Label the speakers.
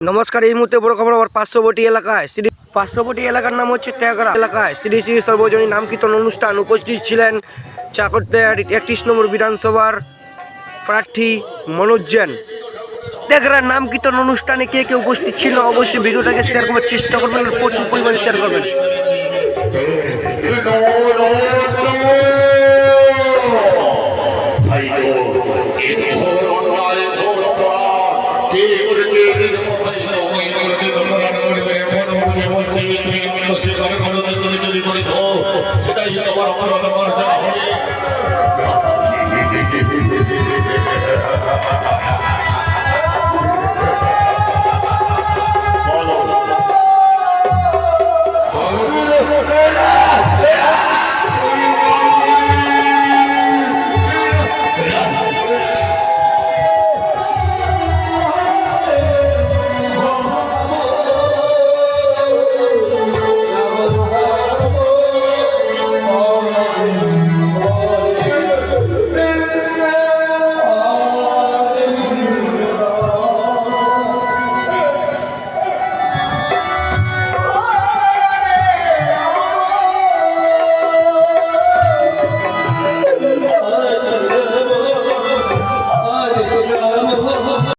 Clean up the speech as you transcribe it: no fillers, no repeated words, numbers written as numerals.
Speaker 1: নমস্কার। এই মুহূর্তে বড় খবর, আবার 500বটি এলাকায় 500বটি এলাকার নাম হচ্ছে ত্যাগরা এলাকায় শ্রী শ্রী সর্বজনীন নাম কীর্তন অনুষ্ঠান। উপস্থিত ছিলেন চাকরদের 31 নম্বর বিধানসভার প্রার্থী মনোজ জৈন। ত্যাগরার নাম কীর্তন অনুষ্ঠানে কে কে উপস্থিত ছিল অবশ্যই ভিডিওটাকে শেয়ার করার চেষ্টা করবেন, প্রচুর পরিমাণে শেয়ার করবেন।
Speaker 2: সেটাই আমার অপরাধ